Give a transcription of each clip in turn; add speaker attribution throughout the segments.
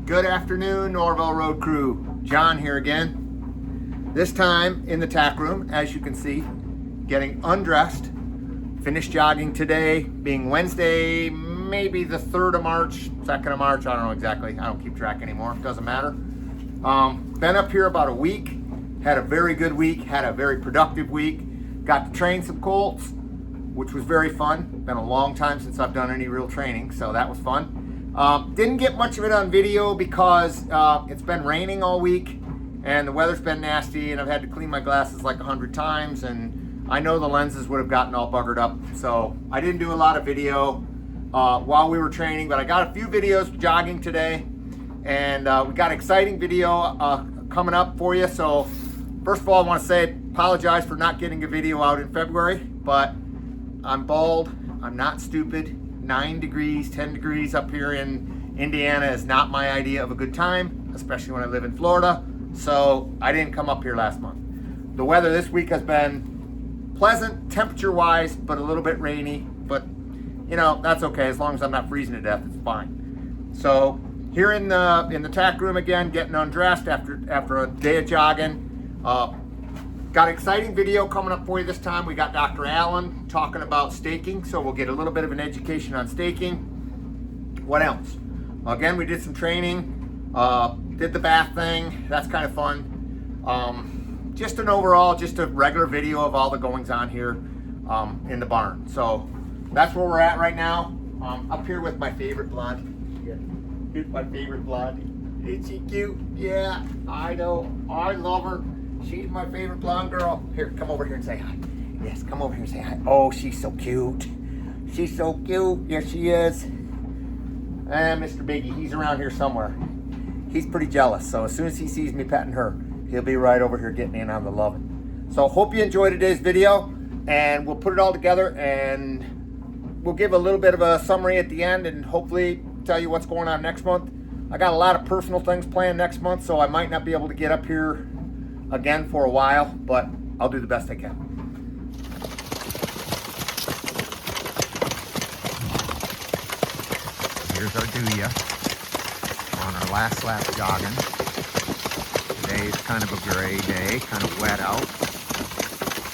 Speaker 1: Good afternoon, Norville Road Crew. John here again. This time in the tack room, as you can see, getting undressed. Finished jogging today, being Wednesday, maybe the 3rd of March, 2nd of March, I don't know exactly. I don't keep track anymore, doesn't matter. Been up here about a week, had a very good week, had a very productive week. Got to train some Colts, which was very fun. Been a long time since I've done any real training, so that was fun. Didn't get much of it on video because it's been raining all week and the weather's been nasty and I've had to clean my glasses like 100 times and I know the lenses would have gotten all buggered up. So I didn't do a lot of video while we were training, but I got a few videos jogging today and we got an exciting video coming up for you. So first of all, I want to say apologize for not getting a video out in February, but I'm bald, I'm not stupid. 9 degrees, 10 degrees up here in Indiana is not my idea of a good time, especially when I live in Florida. So I didn't come up here last month. The weather this week has been pleasant temperature-wise, but a little bit rainy. But you know, that's okay as long as I'm not freezing to death. It's fine. So here in the tack room again, getting undressed after a day of jogging. Got an exciting video coming up for you this time. We got Dr. Allen talking about staking, so we'll get a little bit of an education on staking. What else? Again, we did some training, did the bath thing. That's kind of fun. Just an overall, just a regular video of all the goings on here in the barn. So that's where we're at right now. Up here with my favorite blonde. Here's my favorite blonde. Isn't she cute? Yeah, I know. I love her. She's my favorite blonde girl. Here, come over here and say hi. Yes, come over here and say hi. Oh, she's so cute. She's so cute. Yes, she is. And Mr. Biggie, he's around here somewhere. He's pretty jealous, so as soon as he sees me petting her, he'll be right over here getting in on the loving. So hope you enjoyed today's video, and we'll put it all together, and we'll give a little bit of a summary at the end, and hopefully tell you what's going on next month. I got a lot of personal things planned next month, so I might not be able to get up here again for a while, but I'll do the best I can. Here's our do-ya on our last lap jogging. Today is kind of a gray day, kind of wet out.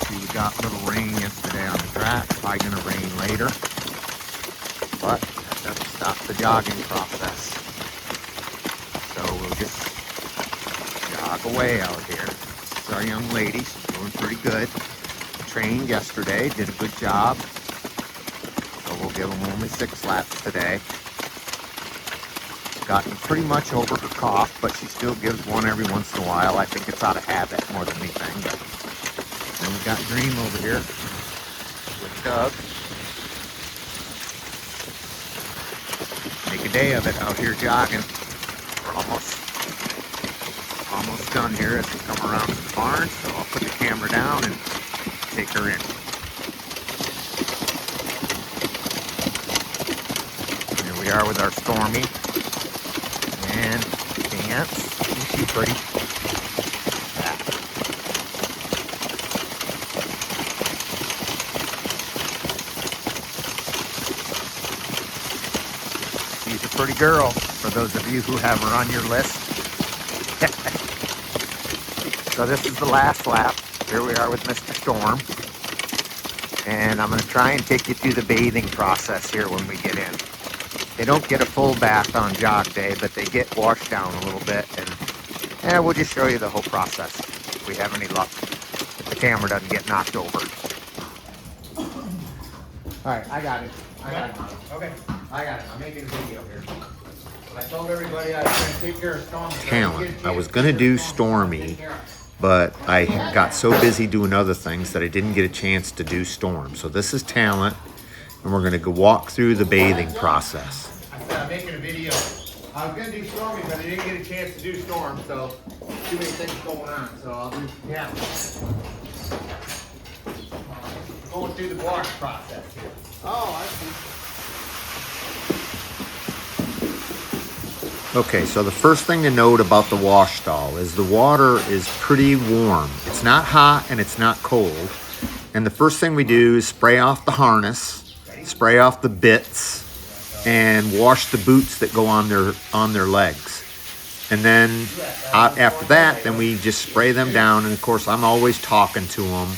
Speaker 1: See, we got a little rain yesterday on the track, probably gonna rain later, but that doesn't stop the jogging process. So we'll just jog away out here. Our young lady, she's doing pretty good. Trained yesterday, did a good job. So we'll give them only 6 laps today. Gotten pretty much over her cough, but she still gives one every once in a while. I think it's out of habit more than anything. But then we got Dream over here with Doug. Make a day of it out here jogging. We're almost done here as we come around to the barn, so I'll put the camera down and take her in. Here we are with our Stormy and Dance. Isn't she pretty? Yeah. She's a pretty girl, for those of you who have her on your list. So this is the last lap. Here we are with Mr. Storm. And I'm going to try and take you through the bathing process here when we get in. They don't get a full bath on jog day, but they get washed down a little bit. And we'll just show you the whole process if we have any luck, if the camera doesn't get knocked over. All right, I got it. Okay. I got it. I'm making a video here. I told everybody I was going to take care of Stormy. Talent. I was going to do Stormy, but I got so busy doing other things that I didn't get a chance to do Storm. So this is Talent, and we're going to go walk through the bathing process. I said I'm making a video. I was going to do Stormy, but I didn't get a chance to do Storm, so too many things going on. So I'll do Talent. Going through the wash process here. Oh, I see. Okay, so the first thing to note about the wash stall is the water is pretty warm. It's not hot and it's not cold. And the first thing we do is spray off the harness, spray off the bits, and wash the boots that go on their legs. And then after that, then we just spray them down. And of course, I'm always talking to them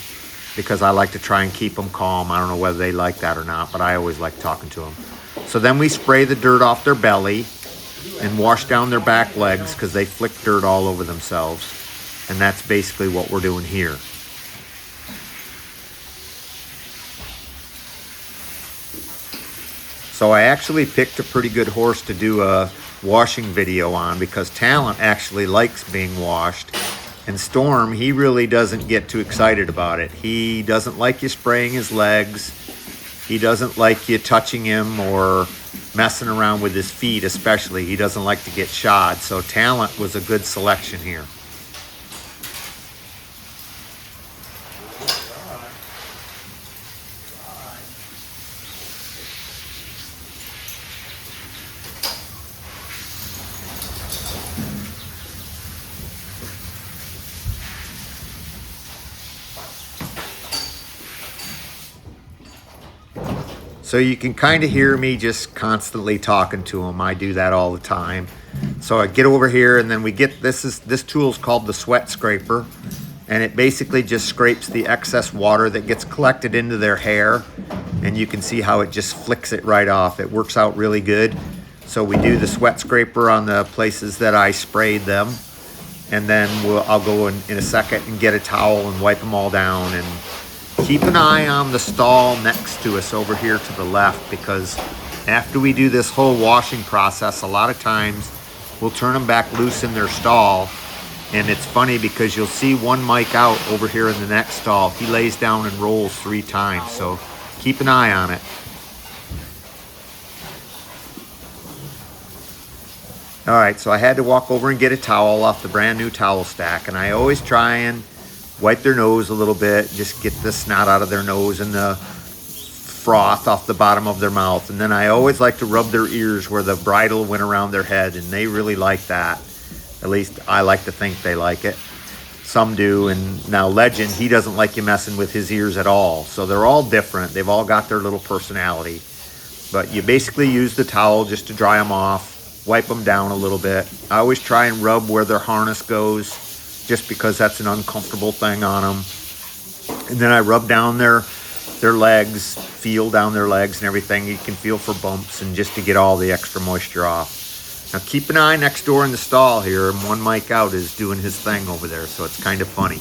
Speaker 1: because I like to try and keep them calm. I don't know whether they like that or not, but I always like talking to them. So then we spray the dirt off their belly and wash down their back legs because they flick dirt all over themselves. And that's basically what we're doing here. So I actually picked a pretty good horse to do a washing video on because Talent actually likes being washed. And Storm, he really doesn't get too excited about it. He doesn't like you spraying his legs. He doesn't like you touching him or messing around with his feet especially. He doesn't like to get shod. So Talent was a good selection here. So you can kind of hear me just constantly talking to them. I do that all the time. So I get over here and then we get, this tool is called the sweat scraper. And it basically just scrapes the excess water that gets collected into their hair. And you can see how it just flicks it right off. It works out really good. So we do the sweat scraper on the places that I sprayed them. And then I'll go in a second and get a towel and wipe them all down. And keep an eye on the stall next to us over here to the left, because after we do this whole washing process, a lot of times we'll turn them back loose in their stall. And it's funny because you'll see one Mike out over here in the next stall. He lays down and rolls 3 times. So keep an eye on it. All right, so I had to walk over and get a towel off the brand new towel stack. And I always try and wipe their nose a little bit, just get the snot out of their nose and the froth off the bottom of their mouth. And then I always like to rub their ears where the bridle went around their head, and they really like that. At least I like to think they like it. Some do, and now Legend, he doesn't like you messing with his ears at all. So they're all different. They've all got their little personality. But you basically use the towel just to dry them off, wipe them down a little bit. I always try and rub where their harness goes, just because that's an uncomfortable thing on them. And then I rub down their legs, feel down their legs and everything. You can feel for bumps and just to get all the extra moisture off. Now keep an eye next door in the stall here, and one Mike out is doing his thing over there, so it's kind of funny.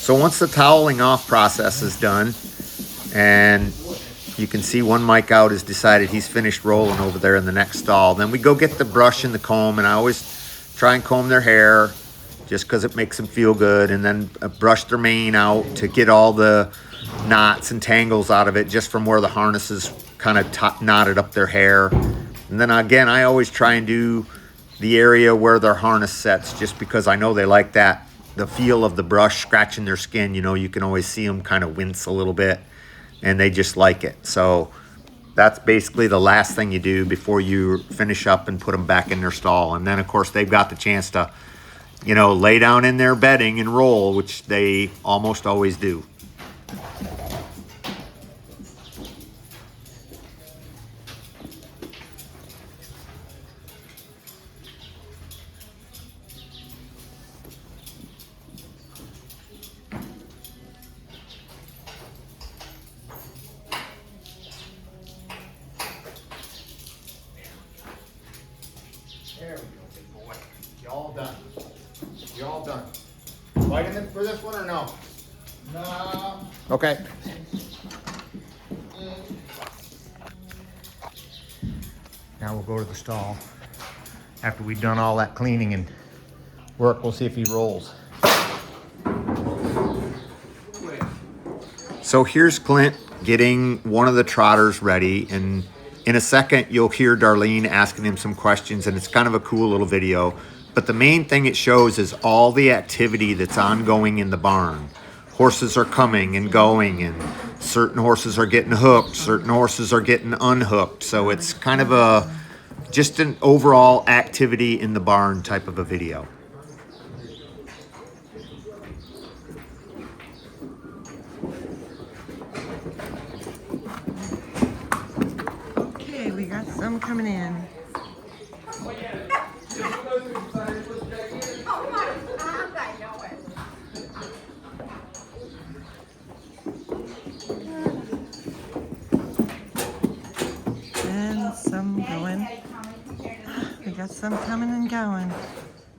Speaker 1: So once the toweling off process is done, and you can see one Mike out has decided he's finished rolling over there in the next stall, then we go get the brush and the comb, and I always try and comb their hair just because it makes them feel good, and then brush their mane out to get all the knots and tangles out of it just from where the harnesses kind of knotted up their hair. And then again, I always try and do the area where their harness sets, just because I know they like that. The feel of the brush scratching their skin, you know, you can always see them kind of wince a little bit, and they just like it. So that's basically the last thing you do before you finish up and put them back in their stall. And then, of course, they've got the chance to, you know, lay down in their bedding and roll, which they almost always do. There we go, big boy. You all done. You all done. Vitamin for this one or no? No. Okay. Now we'll go to the stall. After we've done all that cleaning and work, we'll see if he rolls. So here's Clint getting one of the trotters ready, and in a second you'll hear Darlene asking him some questions, and it's kind of a cool little video. But the main thing it shows is all the activity that's ongoing in the barn. Horses are coming and going, and certain horses are getting hooked, certain horses are getting unhooked. So it's kind of just an overall activity in the barn type of a video.
Speaker 2: Okay, we got some coming in. And some going. We got some coming and going.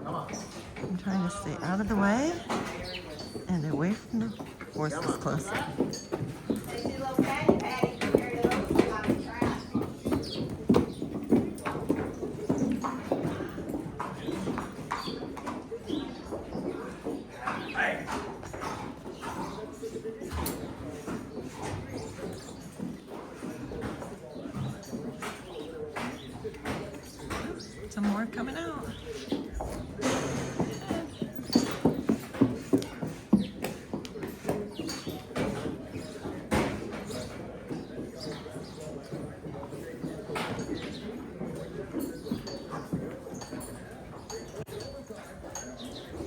Speaker 2: I'm trying to stay out of the way and away from the horses closer. Some more coming out.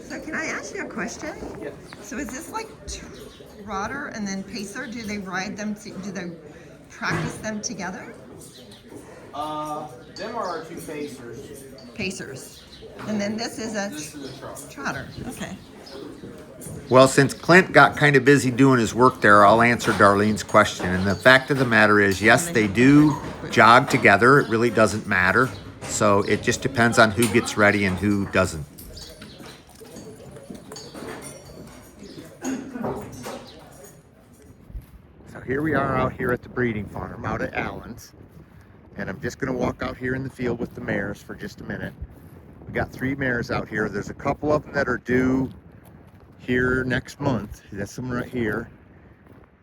Speaker 2: So can I ask you a question?
Speaker 3: Yes.
Speaker 2: So is this like trotter and then pacer? Do they ride them? Do they practice them together?
Speaker 3: Them are our two pacers.
Speaker 2: Pacers. And then this is a
Speaker 3: This is a trotter.
Speaker 2: trotter. Okay.
Speaker 1: Well, since Clint got kind of busy doing his work there, I'll answer Darlene's question. And the fact of the matter is, yes, they do jog together. It really doesn't matter. So it just depends on who gets ready and who doesn't. So here we are out here at the breeding farm out at Allen's. And I'm just going to walk out here in the field with the mares for just a minute. We got 3 mares out here. There's a couple of them that are due here next month. That's one right here.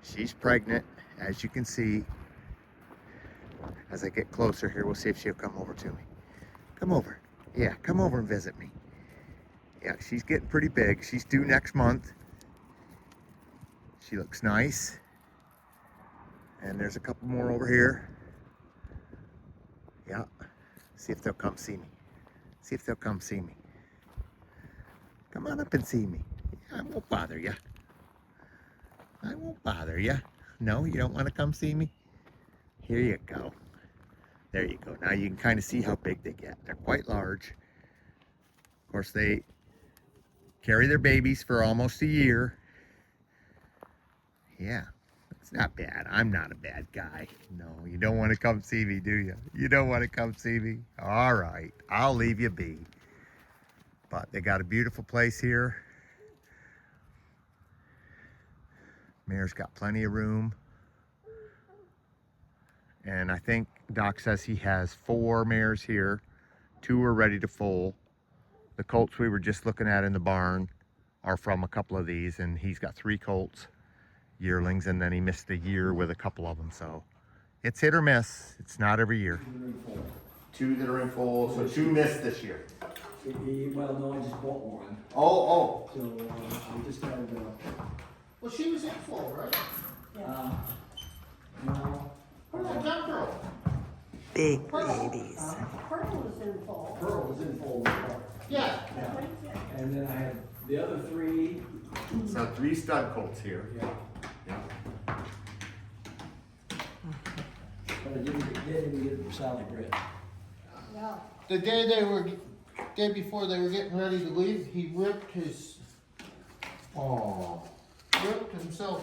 Speaker 1: She's pregnant, as you can see. As I get closer here, we'll see if she'll come over to me. Come over. Yeah, come over and visit me. Yeah, she's getting pretty big. She's due next month. She looks nice. And there's a couple more over here. Yeah, see if they'll come see me. See if they'll come see me. Come on up and see me. I won't bother you. I won't bother you. No, you don't want to come see me? Here you go. There you go. Now you can kind of see how big they get. They're quite large. Of course, they carry their babies for almost a year. Yeah. It's not bad. I'm not a bad guy. No, you don't want to come see me, do you? You don't want to come see me? All right, I'll leave you be. But they got a beautiful place here. Mare's got plenty of room. And I think Doc says he has 4 mares here. 2 are ready to foal. The colts we were just looking at in the barn are from a couple of these, and he's got 3 colts. Yearlings, and then he missed a year with a couple of them, so it's hit or miss. It's not every year. 2 that are in full, so 2 missed this year.
Speaker 4: Well, no, I just bought one.
Speaker 1: Oh.
Speaker 4: So we just had.
Speaker 3: Well, she was in full, right?
Speaker 4: No.
Speaker 3: Where's that young girl?
Speaker 2: Big babies.
Speaker 4: Pearl was in full.
Speaker 3: Yeah.
Speaker 4: And then I had the other 3.
Speaker 1: So 3 stud colts here.
Speaker 4: Yeah.
Speaker 1: Yeah.
Speaker 4: But I didn't get Sally bread.
Speaker 3: The day before they were getting ready to leave, he ripped himself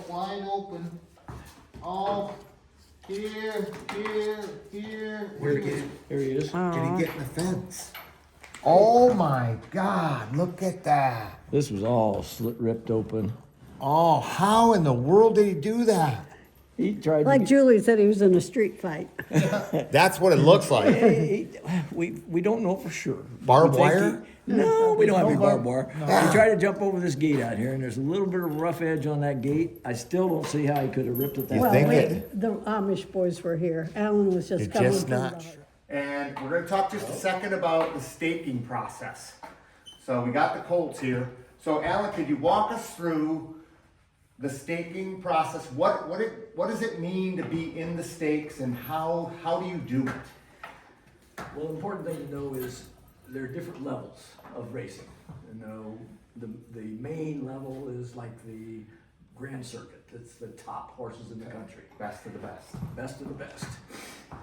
Speaker 3: wide open. All here.
Speaker 4: Here he is.
Speaker 1: Did he get in the fence? Oh my God, look at that.
Speaker 4: This was all ripped open.
Speaker 1: Oh, how in the world did he do that?
Speaker 4: He tried
Speaker 5: Like
Speaker 4: to.
Speaker 5: Julie said, he was in a street fight.
Speaker 1: That's what it looks like.
Speaker 4: We don't know for sure.
Speaker 1: Barbed
Speaker 4: We think
Speaker 1: wire?
Speaker 4: No, we don't have
Speaker 3: No
Speaker 4: any barbed wire.
Speaker 3: barb-
Speaker 4: He tried to jump over this gate out here, and there's a little bit of rough edge on that gate. I still don't see how he could have ripped it that
Speaker 1: You
Speaker 5: Well,
Speaker 1: think
Speaker 4: way.
Speaker 1: it-
Speaker 5: the Amish boys were here. Alan was just
Speaker 1: You're
Speaker 5: coming
Speaker 1: just
Speaker 5: from
Speaker 1: not
Speaker 5: the-
Speaker 1: sure. And we're gonna talk just a second about the staking process. So we got the Colts here. So Alan, could you walk us through the staking process? What does it mean to be in the stakes, and how do you do it?
Speaker 4: Well, the important thing to know is there are different levels of racing. You know, the main level is like the Grand Circuit. It's the top horses in the country.
Speaker 1: Best of the best.
Speaker 4: Best of the best.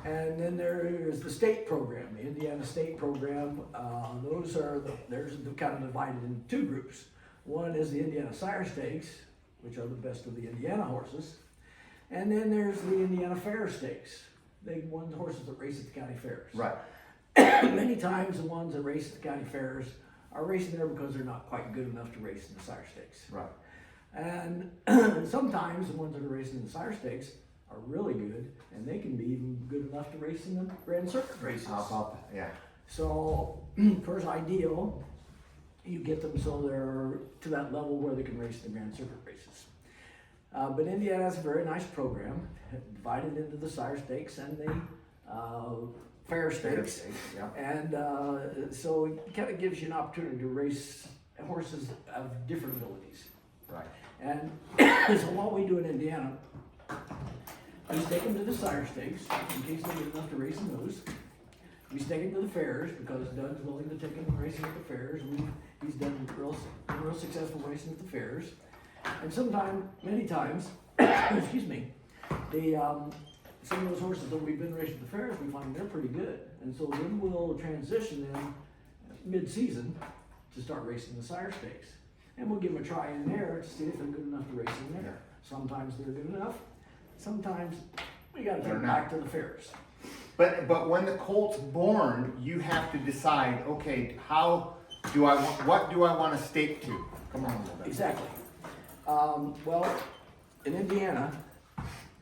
Speaker 4: And then there's the state program, the Indiana state program. There's kind of divided into two groups. One is the Indiana Sire Stakes, which are the best of the Indiana horses. And then there's the Indiana Fair Stakes. They won the horses that race at the county fairs.
Speaker 1: Right.
Speaker 4: Many times the ones that race at the county fairs are racing there because they're not quite good enough to race in the Sire Stakes.
Speaker 1: Right.
Speaker 4: And sometimes the ones that are racing in the Sire Stakes are really good, and they can be even good enough to race in the Grand Circuit races.
Speaker 1: How about that? Yeah.
Speaker 4: So, first ideal, you get them so they're to that level where they can race the Grand Circuit races. But Indiana has a very nice program, divided into the Sire Stakes and the Fair Stakes.
Speaker 1: Yeah.
Speaker 4: And so it kind of gives you an opportunity to race horses of different abilities.
Speaker 1: Right.
Speaker 4: And so what we do in Indiana, we take them to the Sire Stakes in case they get enough to race in those. We take him to the fairs because Doug's willing to take him racing at the fairs. He's done real successful racing at the fairs. And many times, excuse me, some of those horses that we've been racing at the fairs, we find they're pretty good. And so then we'll transition them mid-season to start racing the Sire Stakes. And we'll give them a try in there to see if they're good enough to race in there. Sometimes they're good enough. Sometimes we gotta take them back to the fairs.
Speaker 1: But when the Colt's born, you have to decide, okay, what do I want to stake to? Come on a little bit.
Speaker 4: Exactly. Well, in Indiana,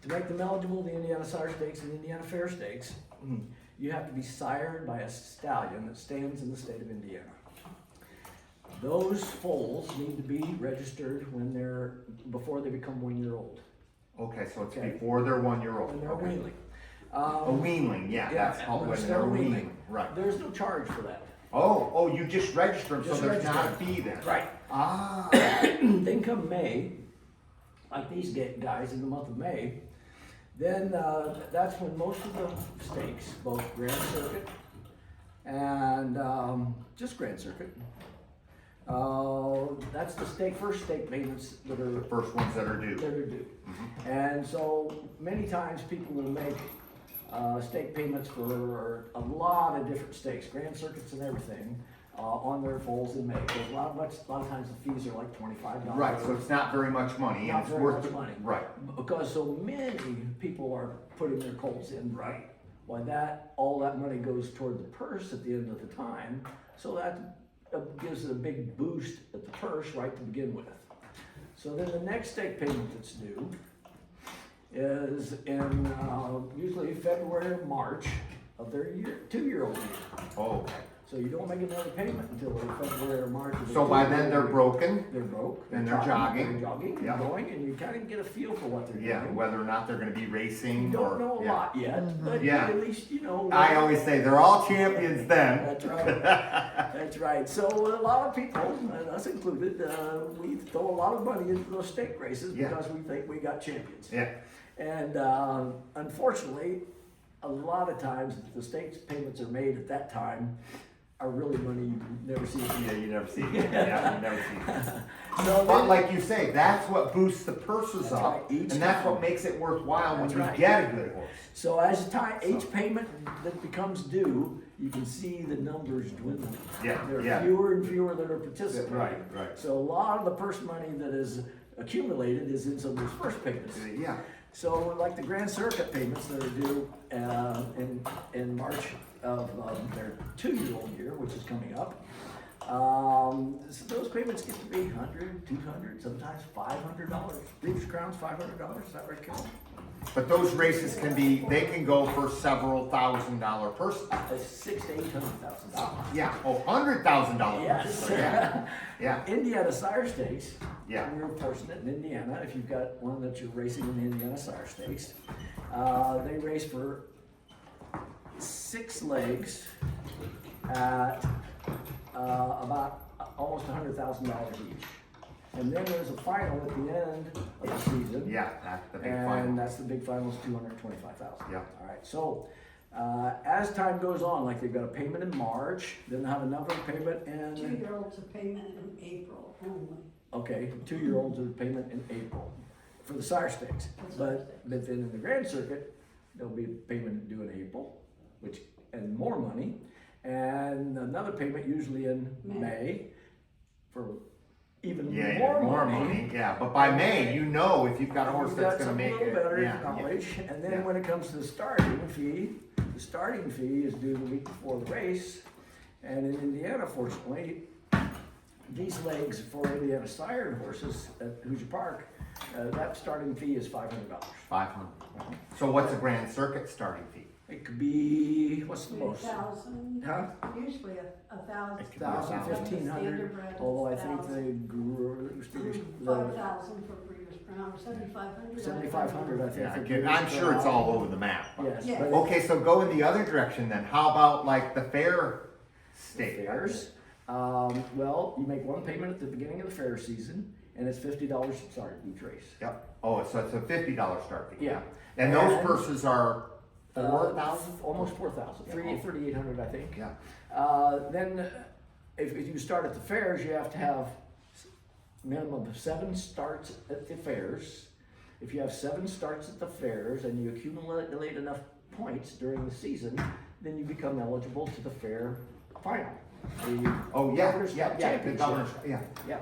Speaker 4: to make them eligible, the Indiana Sire Stakes and the Indiana Fair Stakes, you have to be sired by a stallion that stands in the state of Indiana. Those foals need to be registered before they become 1 year old.
Speaker 1: Okay, so it's
Speaker 4: Okay.
Speaker 1: before they're 1 year old.
Speaker 4: When they're
Speaker 1: Okay.
Speaker 4: weanling.
Speaker 1: A weanling, yeah, that's called when they're weaning. Right.
Speaker 4: There's no charge for that.
Speaker 1: Oh, you just register them, so
Speaker 4: Just
Speaker 1: there's not a
Speaker 4: register.
Speaker 1: fee then.
Speaker 4: Right.
Speaker 1: Ah.
Speaker 4: Then come May, like these guys in the month of May, then that's when most of the stakes, both Grand Circuit and just Grand Circuit, that's the first stake payments that are
Speaker 1: The first ones that are due.
Speaker 4: due. And so many times people will make stake payments for a lot of different stakes, Grand Circuits and everything, on their foals in May. Because a lot of times the fees are like $25.
Speaker 1: Right, so it's not very much money, and
Speaker 4: Not
Speaker 1: it's
Speaker 4: very
Speaker 1: worth
Speaker 4: much
Speaker 1: it.
Speaker 4: money.
Speaker 1: Right.
Speaker 4: Because so many people are putting their colts in, right? Why all that money goes toward the purse at the end of the time, so that gives it a big boost at the purse right to begin with. So then the next stake payment that's due is in usually February or March of their 2-year-old year.
Speaker 1: Oh, okay.
Speaker 4: So you don't make another payment until February or March. Of the
Speaker 1: So by
Speaker 4: 2-year-old
Speaker 1: then they're
Speaker 4: year.
Speaker 1: broken?
Speaker 4: They're broke.
Speaker 1: And they're jogging.
Speaker 4: They're jogging,
Speaker 1: Yeah.
Speaker 4: and going, and you kind of get a feel for what they're
Speaker 1: Yeah,
Speaker 4: doing.
Speaker 1: whether or not they're gonna be racing
Speaker 4: You
Speaker 1: or.
Speaker 4: don't know a
Speaker 1: yeah.
Speaker 4: lot yet, but
Speaker 1: Yeah.
Speaker 4: at least you know.
Speaker 1: I always say they're all champions then.
Speaker 4: That's right. That's right. So a lot of people, and us included, we throw a lot of money into those stake races
Speaker 1: Yeah.
Speaker 4: because we think we got champions.
Speaker 1: Yeah.
Speaker 4: And unfortunately, a lot of times the stakes payments are made at that time are really money you never see.
Speaker 1: Yeah, you never see it. Yeah, you never see it.
Speaker 4: So
Speaker 1: But
Speaker 4: then-
Speaker 1: like you say, that's what boosts the purses
Speaker 4: That's
Speaker 1: up,
Speaker 4: right, each
Speaker 1: and that's
Speaker 4: time.
Speaker 1: what makes it worthwhile when
Speaker 4: That's
Speaker 1: you
Speaker 4: right.
Speaker 1: get a good horse.
Speaker 4: So as each payment that becomes due, you can see the numbers dwindling.
Speaker 1: Yeah,
Speaker 4: There are
Speaker 1: yeah.
Speaker 4: fewer and fewer that are participating.
Speaker 1: Right, right.
Speaker 4: So a lot of the purse money that is accumulated is in some of those first payments.
Speaker 1: Yeah.
Speaker 4: So like the Grand Circuit payments that are due in March of their 2-year-old year, which is coming up, so those payments get to be $100, $200, sometimes $500. Breeders' Crown's $500. Is that right, Carol?
Speaker 1: But those races they can go for several $1,000 purses.
Speaker 4: $600,000 to $800,000.
Speaker 1: Yeah, oh, $100,000
Speaker 4: Yes.
Speaker 1: purses. Yeah, yeah,
Speaker 4: Indiana Sire Stakes.
Speaker 1: Yeah.
Speaker 4: We're fortunate in Indiana, if you've got one that you're racing in the Indiana Sire Stakes. They race for 6 legs at about almost $100,000 each. And then there's a final at the end of the season.
Speaker 1: yeah, that's the big
Speaker 4: And
Speaker 1: final.
Speaker 4: that's the big final, is $225,000.
Speaker 1: Yeah.
Speaker 4: All right, so as time goes on, like they've got a payment in March, then they have another payment in,
Speaker 5: 2-year-olds a payment in April only.
Speaker 4: okay, 2-year-olds with a payment in April for the Sire Stakes. But then in the Grand Circuit, there'll be a payment due in April, and more money, and another payment usually in May for even
Speaker 1: Yeah,
Speaker 4: more
Speaker 1: more
Speaker 4: money.
Speaker 1: money. Yeah, but by May, you know if you've got a horse
Speaker 4: You've
Speaker 1: that's
Speaker 4: got
Speaker 1: going to
Speaker 4: some
Speaker 1: make
Speaker 4: little
Speaker 1: it.
Speaker 4: better
Speaker 1: Yeah,
Speaker 4: knowledge, and then
Speaker 1: Yeah.
Speaker 4: when it comes to the starting fee is due the week before the race. And in Indiana, fortunately, these legs for Indiana sired horses at Hoosier Park, that starting fee is $500.
Speaker 1: 500. So what's a Grand Circuit starting fee?
Speaker 4: It could be, what's the most?
Speaker 5: 1,000,
Speaker 4: Huh?
Speaker 5: usually a 1,000.
Speaker 4: It could be 1,000, 1,500, although I think they grew, the
Speaker 5: 5,000 for Breeders' Crown, 7,500.
Speaker 4: 7,500, I think.
Speaker 1: Yeah,
Speaker 4: for
Speaker 1: I'm
Speaker 4: Breeders'
Speaker 1: sure it's
Speaker 4: Crown.
Speaker 1: all over the map.
Speaker 4: Yes.
Speaker 5: Yeah.
Speaker 4: but
Speaker 1: Okay, so go in the other direction then. How about like the fair stake?
Speaker 4: Fairs. Well, you make one payment at the beginning of the fair season, and it's $50 to start each race.
Speaker 1: Yep. Oh, so it's a $50 start fee.
Speaker 4: Yeah.
Speaker 1: And those
Speaker 4: And,
Speaker 1: purses are 4,000?
Speaker 4: Almost 4,000.
Speaker 1: Yeah.
Speaker 4: 3,800, I think.
Speaker 1: Yeah.
Speaker 4: Then, if you start at the fairs, you have to have minimum of 7 starts at the fairs. If you have 7 starts at the fairs and you accumulate enough points during the season, then you become eligible to the fair final. The
Speaker 1: Oh, yeah,
Speaker 4: Governor's
Speaker 1: yeah,
Speaker 4: Cup
Speaker 1: yeah, the
Speaker 4: Championship.
Speaker 1: governor's, yeah.
Speaker 4: Yeah,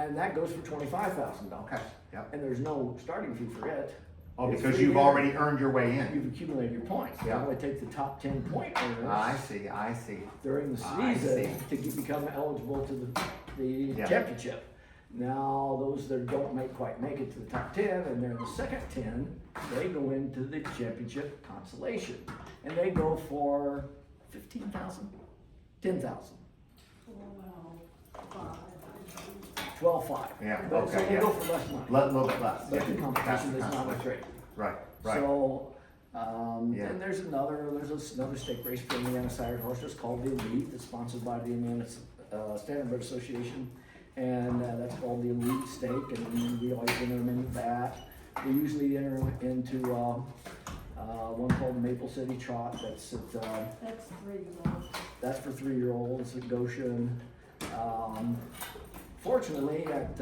Speaker 4: and that goes for $25,000.
Speaker 1: Okay, yeah.
Speaker 4: And there's no starting fee for it.
Speaker 1: Oh,
Speaker 4: It's
Speaker 1: because
Speaker 4: free
Speaker 1: you've
Speaker 4: entry.
Speaker 1: already earned your way in.
Speaker 4: You've accumulated your points. They
Speaker 1: Yeah.
Speaker 4: only take the top 10 point earners
Speaker 1: I see, I see.
Speaker 4: during the
Speaker 1: I
Speaker 4: season
Speaker 1: see.
Speaker 4: to become eligible to the
Speaker 1: Yeah.
Speaker 4: championship. Now, those that don't quite make it to the top 10, and they're in the second 10, they go into the championship consolation. And they go for 15,000, 10,000, 12,500.
Speaker 1: Yeah,
Speaker 4: But so
Speaker 1: okay,
Speaker 4: they
Speaker 1: yeah.
Speaker 4: go for less money.
Speaker 1: Little bit less.
Speaker 4: But
Speaker 1: yeah.
Speaker 4: the competition
Speaker 1: That's
Speaker 4: is not as
Speaker 1: consolation.
Speaker 4: great.
Speaker 1: Right, right.
Speaker 4: So,
Speaker 1: Yeah.
Speaker 4: then there's another stake race for Indiana sired horses called the Elite. It's sponsored by the Indiana Standardbred Association, and that's called the Elite Stake. And we always enter them into that. We usually enter them into one called Maple City Trot. That's
Speaker 5: That's 3-year-olds.
Speaker 4: that's for 3-year-olds at Goshen. Fortunately, at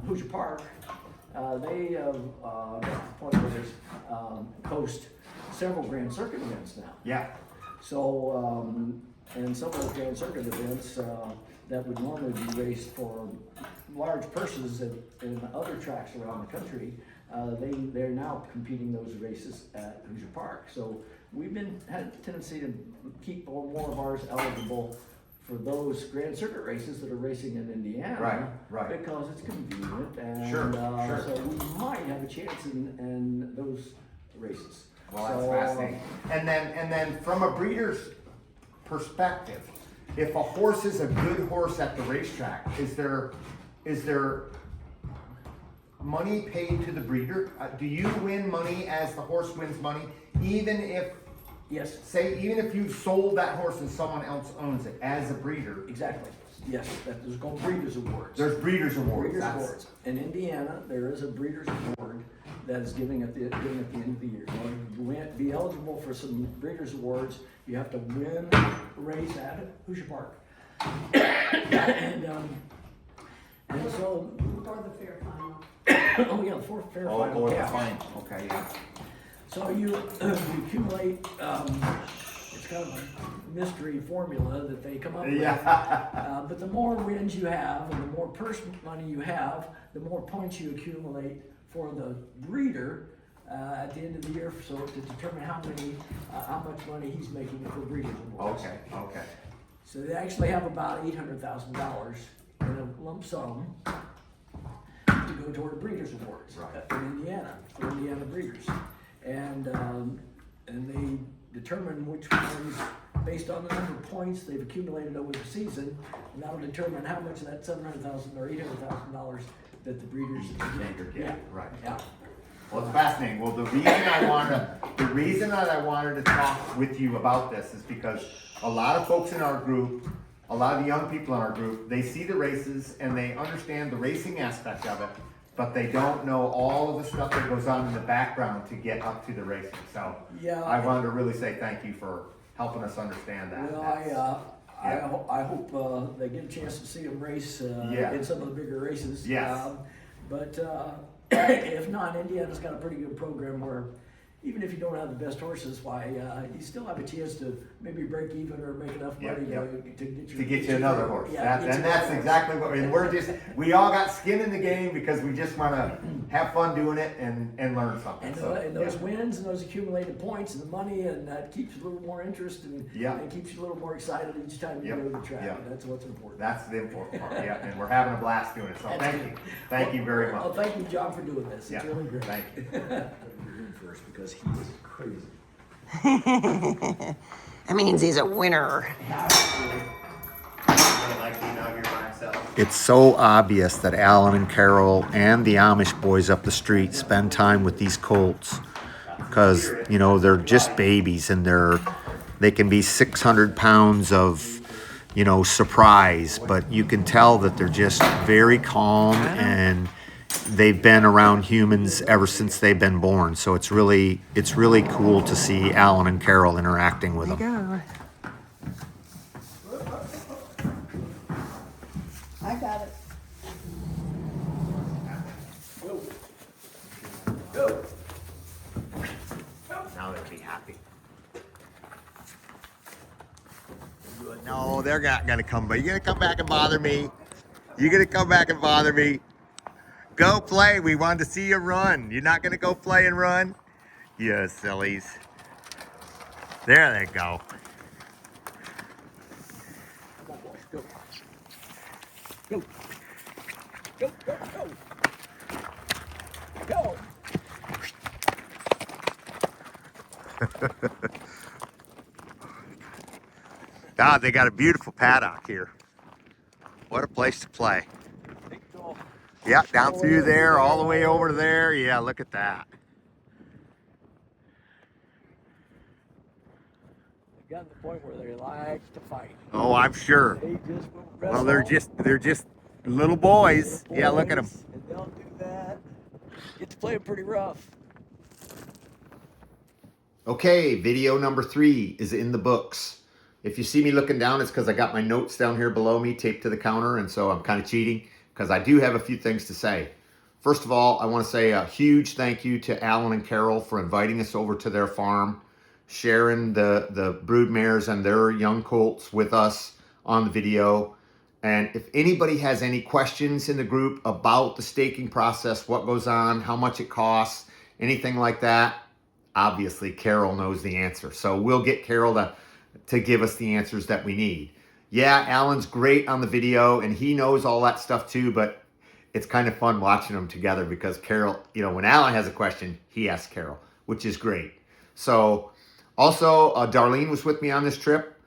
Speaker 4: Hoosier Park, they have host several Grand Circuit events now.
Speaker 1: Yeah,
Speaker 4: So, and some of those Grand Circuit events that would normally be raced for large purses in other tracks around the country, they're now competing those races at Hoosier Park. So we've had a tendency to keep more of ours eligible for those Grand Circuit races that are racing in Indiana.
Speaker 1: Right, right.
Speaker 4: Because it's convenient, and
Speaker 1: Sure, sure.
Speaker 4: so we might have a chance in those races.
Speaker 1: well, that's
Speaker 4: So,
Speaker 1: fascinating. And then from a breeder's perspective, if a horse is a good horse at the racetrack, is there money paid to the breeder? Do you win money as the horse wins money, even if
Speaker 4: Yes,
Speaker 1: even if you've sold that horse and someone else owns it as a breeder?
Speaker 4: exactly. Yes, that is called Breeders' Awards.
Speaker 1: There's breeders awards.
Speaker 4: Breeders'
Speaker 1: That's-
Speaker 4: Awards. In Indiana, there is a Breeders' Award that is given at the end of the year. In order to be eligible for some Breeders' Awards, you have to win a race at Hoosier Park. and so,
Speaker 5: Or the fair final.
Speaker 4: oh yeah, the fourth fair
Speaker 1: Oh,
Speaker 4: final.
Speaker 1: or the
Speaker 4: Yeah.
Speaker 1: fine. Okay, yeah.
Speaker 4: So you accumulate, it's kind of a mystery formula that they come up with.
Speaker 1: Yeah.
Speaker 4: But the more wins you have and the more purse money you have, the more points you accumulate for the breeder at the end of the year, so to determine how much money he's making for breeders' awards.
Speaker 1: Okay, okay.
Speaker 4: So they actually have about $800,000 in a lump sum to go toward breeders' awards
Speaker 1: Right.
Speaker 4: in Indiana, for Indiana breeders. and they determine which ones, based on the number of points they've accumulated over the season, and that'll determine how much of that $700,000 or $800,000 that the breeders get.
Speaker 1: Yeah, right.
Speaker 4: Yeah.
Speaker 1: Well, it's fascinating. Well, the reason that I wanted to talk with you about this is because a lot of folks in our group, a lot of the young people in our group, they see the races and they understand the racing aspect of it, but they don't know all of the stuff that goes on in the background to get up to the racing. So
Speaker 4: Yeah.
Speaker 1: I wanted to really say thank you for helping us understand that.
Speaker 4: Well,
Speaker 1: Yeah.
Speaker 4: I hope they get a chance to see them race
Speaker 1: Yeah.
Speaker 4: in some of the bigger races.
Speaker 1: Yes.
Speaker 4: But if not, Indiana's got a pretty good program where even if you don't have the best horses, why you still have a chance to maybe break even or make enough money to get
Speaker 1: you another horse.
Speaker 4: Yeah,
Speaker 1: That's exactly what, and we all got skin in the game because we just want to have fun doing it and learn something.
Speaker 4: And those wins and those accumulated points and the money, and that keeps a little more interest and keeps you a little more excited each time you go to the track. And that's what's important.
Speaker 1: That's the important part. Yeah, and we're having a blast doing it. So thank you very much.
Speaker 4: Well, thank you, John, for doing this. It's really great.
Speaker 1: Thank you.
Speaker 4: First, because he is crazy.
Speaker 2: That means he's a winner.
Speaker 1: It's so obvious that Alan and Carol and the Amish boys up the street spend time with these colts because, you know, they're just babies and they can be 600 pounds of, you know, surprise, but you can tell that they're just very calm and they've been around humans ever since they've been born. So it's really cool to see Alan and Carol interacting with them.
Speaker 2: Go.
Speaker 5: I got it.
Speaker 1: Now they'll be happy. No, they're not gonna come, but you're gonna come back and bother me. You're gonna come back and bother me. Go play. We wanted to see you run. You're not gonna go play and run? You sillies. There they go.
Speaker 4: Go. Go. Go, go, go. Go.
Speaker 1: God, they got a beautiful paddock here. What a place to play. Yeah, down through there, all the way over to there. Yeah, look at that.
Speaker 4: They've gotten to the point where they like to fight.
Speaker 1: Oh, I'm sure.
Speaker 4: They just will wrestle.
Speaker 1: Well, they're just little boys. Yeah, look at them.
Speaker 4: And they'll do that. Get to play them pretty rough.
Speaker 1: Okay, video number 3 is in the books. If you see me looking down, it's because I got my notes down here below me taped to the counter, and so I'm kind of cheating because I do have a few things to say. First of all, I want to say a huge thank you to Alan and Carol for inviting us over to their farm, sharing the brood mares and their young colts with us on the video. And if anybody has any questions in the group about the staking process, what goes on, how much it costs, anything like that, obviously Carol knows the answer. So we'll get Carol to give us the answers that we need. Yeah, Alan's great on the video and he knows all that stuff too, but it's kind of fun watching them together because Carol, you know, when Alan has a question, he asks Carol, which is great. So also, Darlene was with me on this trip,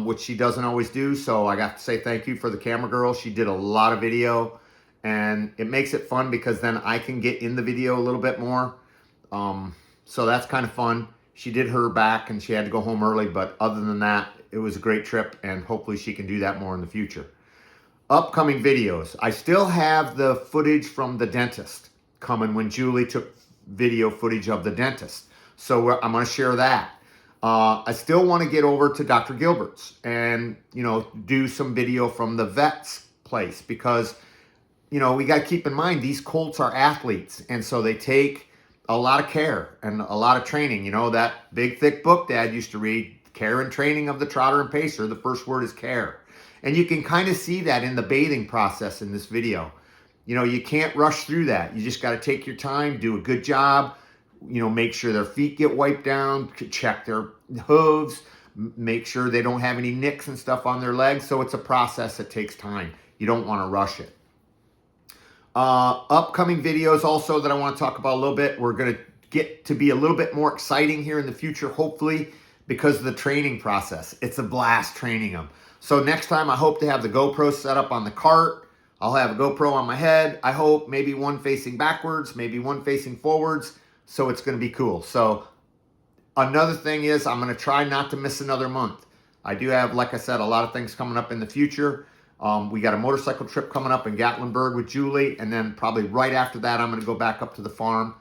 Speaker 1: which she doesn't always do. So I got to say thank you for the camera girl. She did a lot of video and it makes it fun because then I can get in the video a little bit more. So that's kind of fun. She did her back and she had to go home early, but other than that, it was a great trip and hopefully she can do that more in the future. Upcoming videos. I still have the footage from the dentist coming when Julie took video footage of the dentist. So I'm going to share that. I still want to get over to Dr. Gilbert's and, you know, do some video from the vet's place because, you know, we got to keep in mind these colts are athletes and so they take a lot of care and a lot of training. You know, that big thick book Dad used to read, Care and Training of the Trotter and Pacer, the first word is care. And you can kind of see that in the bathing process in this video. You know, you can't rush through that. You just got to take your time, do a good job, you know, make sure their feet get wiped down, check their hooves, make sure they don't have any nicks and stuff on their legs. So it's a process that takes time. You don't want to rush it. Upcoming videos also that I want to talk about a little bit. We're going to get to be a little bit more exciting here in the future, hopefully, because of the training process. It's a blast training them. So next time I hope to have the GoPro set up on the cart. I'll have a GoPro on my head. I hope maybe one facing backwards, maybe one facing forwards. So it's going to be cool. So another thing is I'm going to try not to miss another month. I do have, like I said, a lot of things coming up in the future. We got a motorcycle trip coming up in Gatlinburg with Julie. And then probably right after that, I'm going to go back up to the farm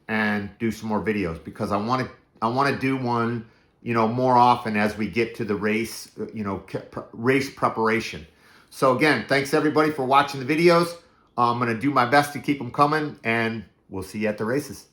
Speaker 1: and do some more videos because I want to do one, you know, more often as we get to the race, you know, race preparation. So again, thanks everybody for watching the videos. I'm going to do my best to keep them coming, and we'll see you at the races.